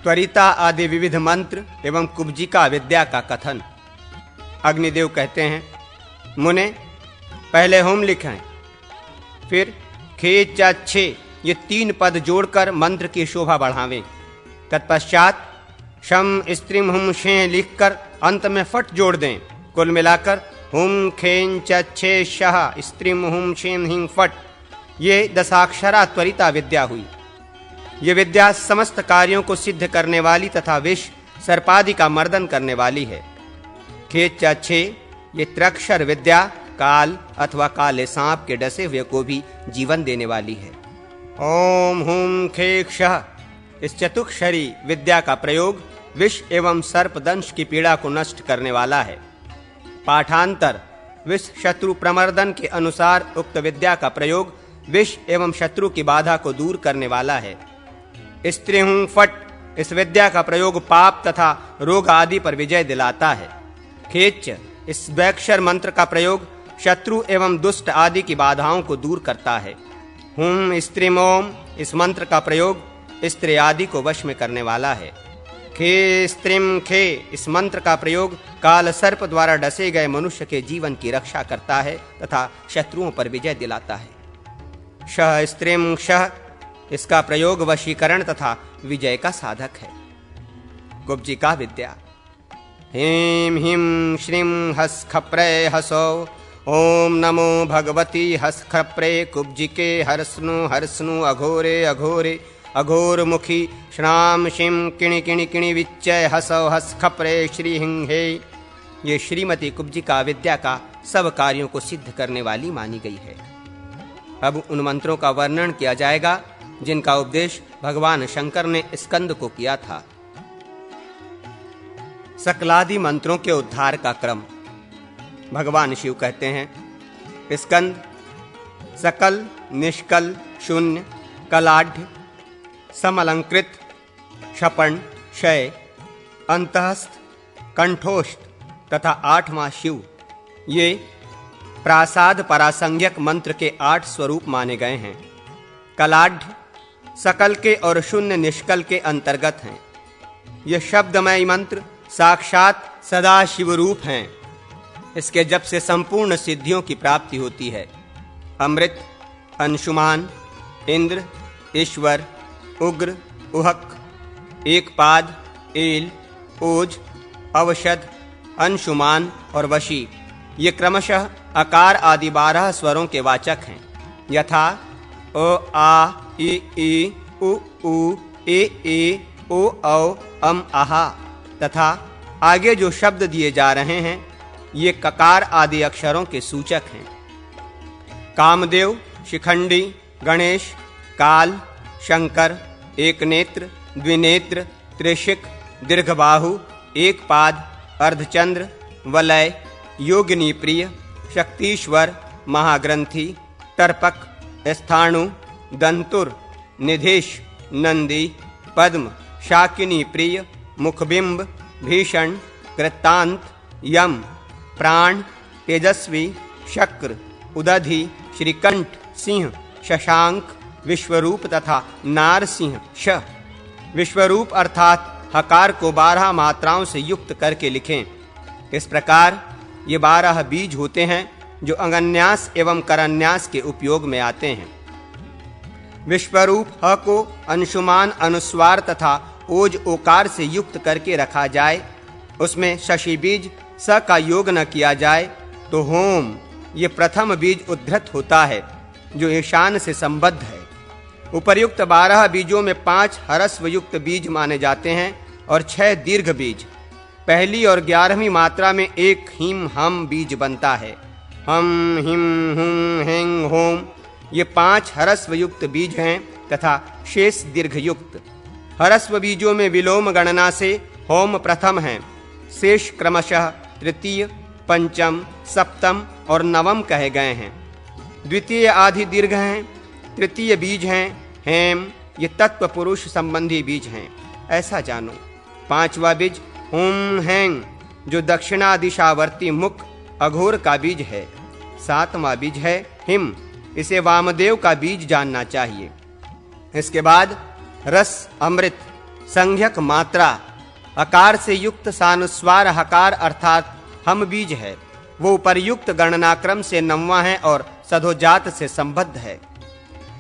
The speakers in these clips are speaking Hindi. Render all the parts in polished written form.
त्वरिता आदि विविध मंत्र एवं कुब्जिका विद्या का कथन। अग्निदेव कहते हैं, मुने पहले होम लिखें, फिर खे च छे ये 3 पद जोड़कर मंत्र की शोभा बढ़ावें। तत्पश्चात शम स्त्रीम हुम शे लिखकर अंत में फट जोड़ दें। कुल मिलाकर हुम खें च छे शह स्त्रीम हुम शेम हिंग फट, ये 10 त्वरिता विद्या हुई। ये विद्या समस्त कार्यों को सिद्ध करने वाली तथा विष सर्पादि का मर्दन करने वाली है। खे च छे ये त्र्यक्षर विद्या काल अथवा काले सांप के डसे हुए को भी जीवन देने वाली है। ओम हुम खे क्षः इस चतुक्षरी विद्या का प्रयोग विष एवं सर्पदंश की पीड़ा को नष्ट करने वाला है। पाठांतर विष शत्रु प्रमर्दन के अनुसार उक्त विद्या का प्रयोग विष एवं शत्रु की बाधा को दूर करने वाला है। स्त्री हूं फट इस विद्या का प्रयोग पाप तथा रोग आदि पर विजय दिलाता है। खेच इस द्वैक्षर मंत्र का प्रयोग शत्रु एवं दुष्ट आदि की बाधाओं को दूर करता है। हुम स्त्रीमोम इस मंत्र का प्रयोग स्त्री आदि को वश में करने वाला है। खे स्त्रीम खे इस मंत्र का प्रयोग काल सर्प द्वारा डसे गए मनुष्य के जीवन की रक्षा करता है तथा शत्रुओं पर विजय दिलाता है। शह स्त्रीम शह इसका प्रयोग वशीकरण तथा विजय का साधक है। कुब्जिका विद्या। ह्रीं ह्रीं श्रीं हस खप्रे हसो ओम नमो भगवती हस खप्रे कुब्जिके हर्षनु हर्षनु अघोरे अघोरे अघोर मुखी श्राम शिम किणि किणि किणि विच्चय हसो हस खप्रे श्री हिंहे। ये श्रीमती कुब्जिका विद्या का सब कार्यों को सिद्ध करने वाली मानी गई है। अब उन मंत्रों का वर्णन किया जाएगा जिनका उपदेश भगवान शंकर ने स्कंद को किया था। सकलादि मंत्रों के उद्धार का क्रम। भगवान शिव कहते हैं, स्कंद सकल निष्कल शून्य कलाढ़ समलंकृत क्षपण क्षय अंतःस्थ कंठोष्ठ तथा 8वां शिव, ये प्रासाद परासंज्ञक मंत्र के 8 स्वरूप माने गए हैं। कलाढ़ सकल के और शून्य निष्कल के अंतर्गत हैं। ये शब्दमय मंत्र साक्षात सदा शिव रूप हैं। इसके जप से संपूर्ण सिद्धियों की प्राप्ति होती है। अमृत अंशुमान इंद्र ईश्वर उग्र उहक एकपाद एल ओज अवशद अंशुमान और वशी, ये क्रमशः आकार आदि 12 स्वरों के वाचक हैं। यथा अ आ ई उ ऊ ए ओ औ अम आहा तथा आगे जो शब्द दिए जा रहे हैं ये ककार आदि अक्षरों के सूचक हैं। कामदेव शिखंडी गणेश काल शंकर एक नेत्र द्विनेत्र त्रिशिक दीर्घबाहु एकपाद अर्धचंद्र वलय योगिनी प्रिय शक्तीश्वर महाग्रंथि तर्पक स्थाणु दंतुर निधेश नंदी पद्म शाकिनी प्रिय मुखबिंब भीषण कृतांत यम प्राण तेजस्वी शक्र उदधि श्रीकंठ सिंह शशांक विश्वरूप तथा नारसिंह श। विश्वरूप अर्थात हकार को 12 मात्राओं से युक्त करके लिखें। इस प्रकार ये 12 बीज होते हैं जो अंगन्यास एवं करन्यास के उपयोग में आते हैं। विश्वरूप ह को अंशुमान अनुस्वार तथा ओज ओकार से युक्त करके रखा जाए, उसमें शशि बीज स का योग न किया जाए तो होम ये प्रथम बीज उद्धृत होता है जो ईशान से संबद्ध है। उपर्युक्त 12 बीजों में 5 हरस्व युक्त बीज माने जाते हैं और 6 दीर्घ बीज। पहली और 11वीं मात्रा में एक हिम हम बीज बनता है। हम हिम हुम हेंग होम ये 5 हरस्व युक्त बीज हैं तथा शेष दीर्घ युक्त। हरस्व बीजों में विलोम गणना से होम प्रथम है, शेष क्रमशः तृतीय पंचम सप्तम और नवम कहे गए हैं। द्वितीय आदि दीर्घ हैं, तृतीय बीज हैं हेम, ये तत्व पुरुष संबंधी बीज हैं, ऐसा जानो। 5वां बीज हुम हैंग जो दक्षिणा दिशावर्ती मुख अघोर का बीज है। 7वां बीज है हिम, इसे वामदेव का बीज जानना चाहिए। इसके बाद रस अमृत संज्ञक मात्रा अकार से युक्त सानुस्वार हकार अर्थात हम बीज है, वो उपर्युक्त गणनाक्रम से 9वां है और सधोजात से संबद्ध है।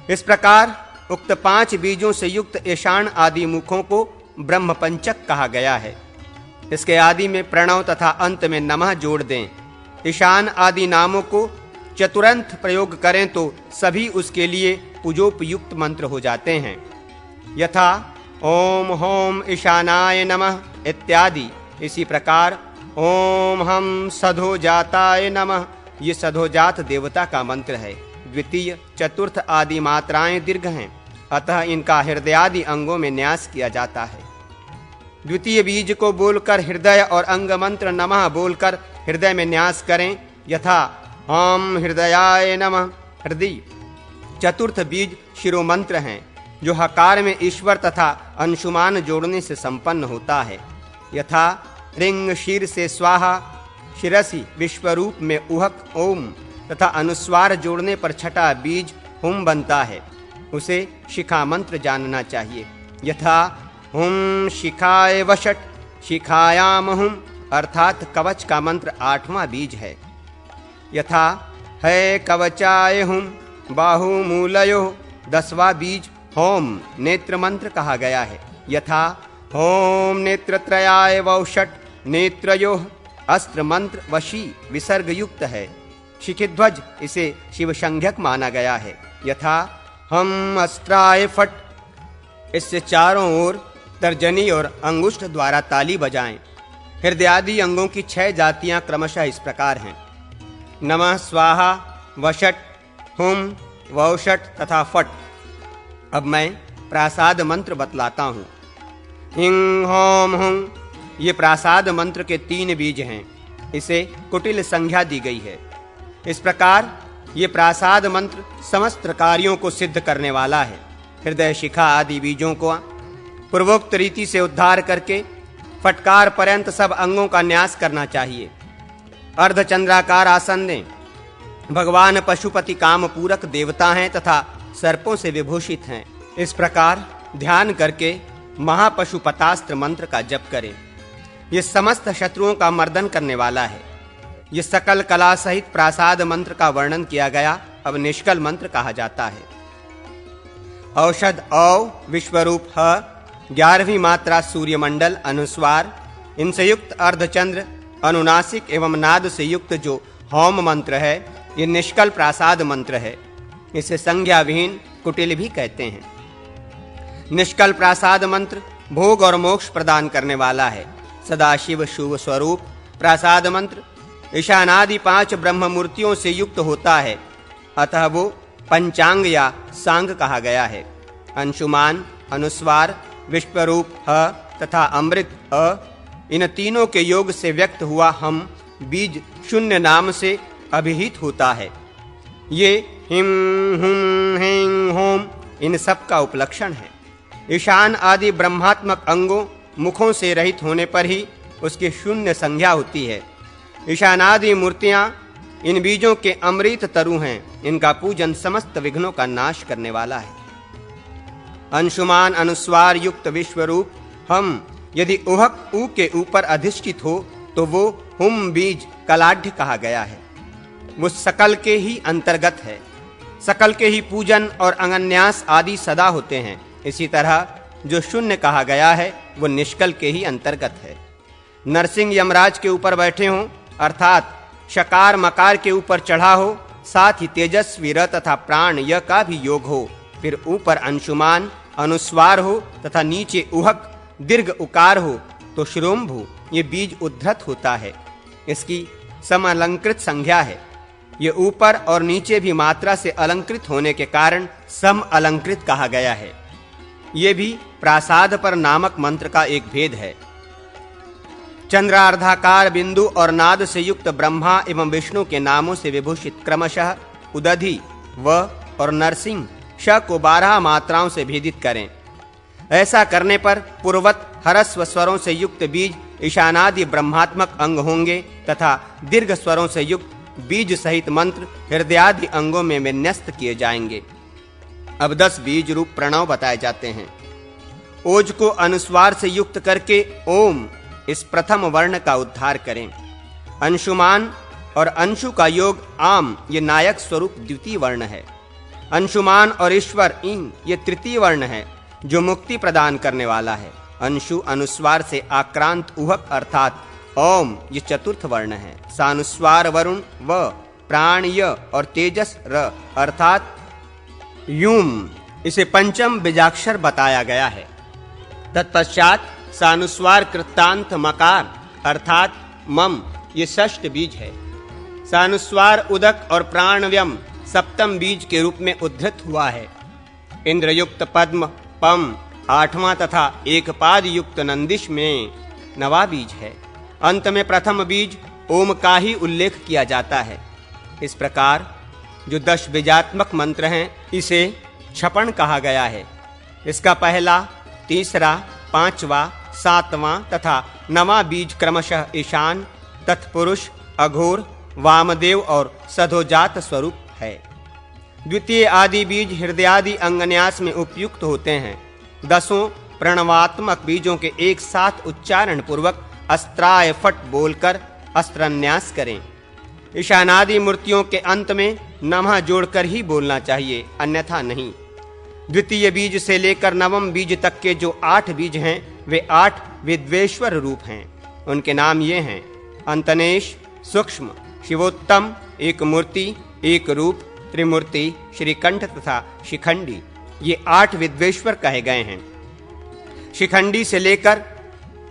इस प्रकार उक्त 5 बीजों से युक्त ईशान आदि मुखों को ब्रह्म पंचक कहा गया है। इसके आदि में प्रणव तथा अंत में नमः जोड़ दें। ईशान आदि नामों को चतुरंत प्रयोग करें तो सभी उसके लिए पूजोपयुक्त मंत्र हो जाते हैं। यथा ओम होम ईशानाय नमः इत्यादि। इसी प्रकार ओम हम सधोजाताय नमः, ये सधोजात देवता का मंत्र है। द्वितीय चतुर्थ आदि मात्राएं दीर्घ हैं, अतः इनका हृदयादि अंगों में न्यास किया जाता है। द्वितीय बीज को बोलकर हृदय और अंग मंत्र नमः बोलकर हृदय में न्यास करें। यथा ओम हृदयाय नमः हृदय। चतुर्थ बीज शिरोमंत्र हैं, जो हकार में ईश्वर तथा अंशुमान जोड़ने से संपन्न होता है। यथा रिंग शीर से स्वाहा, शिरसी विश्वरूप में उहक ओम तथा अनुस्वार जोड़ने पर छठा बीज हुम बनता है। उसे शिखा मंत्र जानना चाहिए। यथा हुम शिखाय वषट, शिखायाम हुम अर्थात कवच का मंत्र 8वां बीज है। यथा है कवचाय हुम बाहुमूलयो, 10वां बीज होम नेत्र मंत्र कहा गया है। यथा होम नेत्रत्रयाय वौषट नेत्रयोः, अस्त्र मंत्र वशी विसर्ग युक्त है। शिखिध्वज इसे शिव संज्ञक माना गया है। यथा हम अस्त्राय फट, इससे चारों ओर तर्जनी और अंगुष्ठ द्वारा ताली बजाएं। हृदयादि अंगों की 6 जातियां क्रमशः इस प्रकार हैं। नमः स्वाहा वषट हुम वौषट तथा फट। अब मैं प्रासाद मंत्र बतलाता हूँ। हिंग होम हुं, ये प्रासाद मंत्र के 3 बीज हैं। इसे कुटिल संज्ञा दी गई है। इस प्रकार ये प्रासाद मंत्र समस्त कार्यों को सिद्ध करने वाला है। हृदय शिखा आदि बीजों को पूर्वोक्त रीति से उद्धार करके फटकार पर्यंत सब अंगों का न्यास करना चाहिए। अर्धचंद्राकार आसन दें। भगवान पशुपति काम पूरक देवता हैं तथा सर्पों से विभूषित हैं। इस प्रकार ध्यान करके महापशुपतास्त्र मंत्र का जप करें। यह समस्त शत्रुओं का मर्दन करने वाला है। यह सकल कला सहित प्रासाद मंत्र का वर्णन किया गया। अब निष्कल मंत्र कहा जाता है। औषध औ विश्वरूप ह, 11वीं मात्रा सूर्यमंडल अनुस्वार, इनसे युक्त अर्धचंद्र अनुनासिक एवं नाद से युक्त जो होम मंत्र है, ये निष्कल प्रासाद मंत्र है। इसे संज्ञा विहीन कुटिल भी कहते हैं। निष्कल प्रासाद मंत्र भोग और मोक्ष प्रदान करने वाला है। सदाशिव शुभ स्वरूप प्रासाद मंत्र ईशानादि 5 ब्रह्म मूर्तियों से युक्त होता है, अतः वो पंचांग या सांग कहा गया है। अंशुमान अनुस्वार विश्वरूप ह तथा अमृत अ, इन तीनों के योग से व्यक्त हुआ हम बीज शून्य नाम से अभिहित होता है। ये हिम हुम हें होम इन सब का उपलक्षण है। ईशान आदि ब्रह्मात्मक अंगों मुखों से रहित होने पर ही उसकी शून्य संज्ञा होती है। ईशानादि मूर्तियां इन बीजों के अमृत तरु हैं। इनका पूजन समस्त विघ्नों का नाश करने वाला है। अंशुमान अनुस्वार युक्त विश्वरूप हम यदि उहक ऊ के ऊपर अधिष्ठित हो तो वो हुम बीज कलाढ़ कहा गया है। वो सकल के ही अंतर्गत है। सकल के ही पूजन और अंगन्यास आदि सदा होते हैं। इसी तरह जो शून्य कहा गया है वो निष्कल के ही अंतर्गत है। नरसिंह यमराज के ऊपर बैठे हों अर्थात शकार मकार के ऊपर चढ़ा हो, साथ ही तेजस्वी र तथा प्राण य का भी योग हो, फिर ऊपर अंशुमान अनुस्वार हो तथा नीचे उहक दीर्घ उकार हो तो श्रोम्भु ये बीज उद्धृत होता है। इसकी समअलंकृत संज्ञा है। ये ऊपर और नीचे भी मात्रा से अलंकृत होने के कारण सम अलंकृत कहा गया है। ये भी प्रासाद पर नामक मंत्र का एक भेद है। चंद्रार्धाकार बिंदु और नाद से युक्त ब्रह्मा एवं विष्णु के नामों से विभूषित क्रमशः उदधि व और नरसिंह श को 12 मात्राओं से भेदित करें। ऐसा करने पर पूर्वत हरस्व स्वरों से युक्त बीज ईशानादि ब्रह्मात्मक अंग होंगे तथा दीर्घ स्वरों से युक्त बीज सहित मंत्र हृदयादि अंगों में विन्यस्त किए जाएंगे। अब 10 बीज रूप प्रणव बताए जाते हैं। ओज को अनुस्वार से युक्त करके ओम इस प्रथम वर्ण का उद्धार करें। अंशुमान और अंशु का योग आम ये नायक स्वरूप द्वितीय वर्ण है। अंशुमान और ईश्वर ईं ये तृतीय वर्ण है जो मुक्ति प्रदान करने वाला है। अंशु अनुस्वार से आक्रांत उहक अर्थात ओम ये चतुर्थ वर्ण है। सानुस्वार वरुण व प्राण य और तेजस र अर्थात यूम इसे पंचम बीजाक्षर बताया गया है। तत्पश्चात सानुस्वार कृतांत मकार अर्थात मम ये षष्ठ बीज है। सानुस्वार उदक और प्राणव्यम सप्तम बीज के रूप में उद्धृत हुआ है। इंद्रयुक्त पद्म पम आठवां तथा एक पाद युक्त नंदिश में नवा बीज है। अंत में प्रथम बीज ओम का ही उल्लेख किया जाता है। इस प्रकार जो 10 बीजात्मक मंत्र हैं इसे छपण कहा गया है। इसका पहला, तीसरा, पांचवा, सातवां तथा नवा बीज क्रमशः ईशान, तत्पुरुष, अघोर, वामदेव और सधोजात स्वरूप है। द्वितीय आदि बीज हृदयादि अंगन्यास में उपयुक्त होते हैं। 10 प्रणवात्मक बीजों के एक साथ उच्चारण पूर्वक अस्त्राय फट बोलकर अस्त्रन्यास करें। ईशानादि मूर्तियों के अंत में नमः जोड़कर ही बोलना चाहिए, अन्यथा नहीं। द्वितीय बीज से लेकर नवम बीज तक के जो 8 बीज हैं वे 8 विद्वेश्वर रूप हैं। उनके नाम ये हैं: अंतनेश, सूक्ष्म, शिवोत्तम, एक मूर्ति, एक रूप, त्रिमूर्ति, श्रीकंठ तथा शिखंडी, ये 8 विद्वेश्वर कहे गए हैं। शिखंडी से लेकर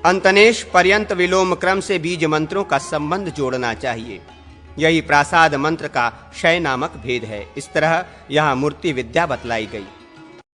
अंतनेश पर्यंत विलोम क्रम से बीज मंत्रों का संबंध जोड़ना चाहिए। यही प्रासाद मंत्र का क्षय नामक भेद है। इस तरह यहाँ मूर्ति विद्या बतलाई गई।